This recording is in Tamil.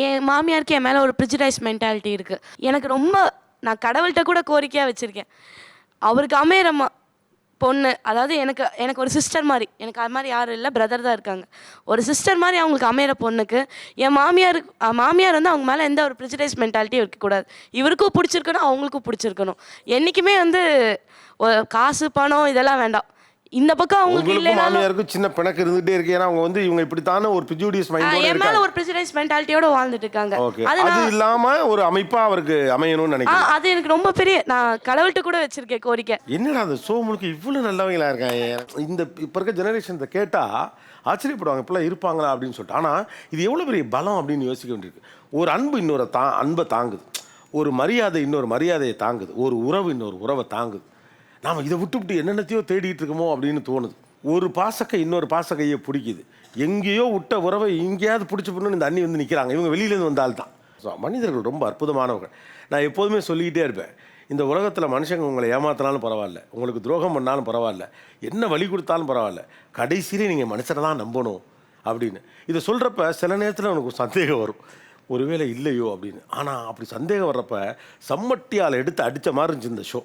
என் மாமியாருக்கு என் மேலே ஒரு ப்ரிஜுடைஸ் மென்டாலிட்டி இருக்குது. எனக்கு ரொம்ப நான் கடவுள்கிட்ட கூட கோரிக்கையாக வச்சுருக்கேன், அவருக்கு அமையிற பொண்ணு, அதாவது எனக்கு எனக்கு ஒரு சிஸ்டர் மாதிரி, எனக்கு அது மாதிரி யாரும் இல்லை, பிரதர் தான் இருக்காங்க, ஒரு சிஸ்டர் மாதிரி அவங்களுக்கு அமையிற பொண்ணுக்கு என் மாமியார் வந்து அவங்க மேலே எந்த ஒரு ப்ரிஜுடைஸ் மென்டாலிட்டியும் இருக்கக்கூடாது. இவருக்கும் பிடிச்சிருக்கணும், அவங்களுக்கும் பிடிச்சிருக்கணும். என்றைக்குமே வந்து காசு பணம் இதெல்லாம் வேண்டாம். இந்த பக்கம் அவங்களுக்கு இல்லைனா மாமியாருக்கு சின்ன பிணக்கு இருந்துட்டே இருக்கு. ஏன்னா அவங்க வந்து இவங்க இப்படித்தான ஒரு ப்ரிஜுடிஸ் மைண்டோட என் மேல ஒரு ப்ரிஜுடைஸ் மென்டாலிட்டியோட வாழ்ந்துட்டு இருக்காங்க. அது இல்லாம ஒரு அமைப்பா அவருக்கு அமையணும்னு நினைக்கிறேன். அது எனக்கு ரொம்ப பெரிய, நான் கடவுள்கிட்ட கூட வச்சிருக்கேன் கோரிக்கை. என்னடா அந்த சோமுக்கு இவ்வளவு நல்லவங்களா இருக்காங்க. இந்த இப்ப இருக்க ஜெனரேஷன் கேட்டா ஆச்சரியப்படுவாங்க, இப்பெல்லாம் இருப்பாங்களா அப்படின்னு சொல்லிட்டு. ஆனா இது எவ்வளவு பெரிய பலம் அப்படின்னு யோசிக்க வேண்டியிருக்கு. ஒரு அன்பு இன்னொரு அன்பை தாங்குது, ஒரு மரியாதை இன்னொரு மரியாதையை தாங்குது, ஒரு உறவு இன்னொரு உறவை தாங்குது. நாம் இதை விட்டு என்னென்னத்தையோ தேடிட்டு இருக்கோமோ அப்படின்னு தோணுது. ஒரு பாசக்கை இன்னொரு பாசக்கையை பிடிக்குது. எங்கேயோ விட்ட உறவை எங்கேயாவது பிடிச்சி போடணும்னு இந்த அண்ணி வந்து நிற்கிறாங்க. இவங்க வெளியிலேருந்து வந்தால்தான். ஸோ மனிதர்கள் ரொம்ப அற்புதமானவர்கள். நான் எப்போதுமே சொல்லிக்கிட்டே இருப்பேன், இந்த உலகத்தில் மனுஷங்க உங்களை ஏமாத்தினாலும் பரவாயில்ல, உங்களுக்கு துரோகம் பண்ணாலும் பரவாயில்ல, என்ன வழி கொடுத்தாலும் பரவாயில்ல, கடைசியிலே நீங்கள் மனுஷனை தான் நம்பணும் அப்படின்னு. இதை சொல்கிறப்ப சில நேரத்தில் எனக்கு சந்தேகம் வரும், ஒருவேளை இல்லையோ அப்படின்னு. ஆனால் அப்படி சந்தேகம் வர்றப்ப சம்மட்டியால் எடுத்து அடித்த மாதிரி இருந்துச்சு இந்த ஷோ.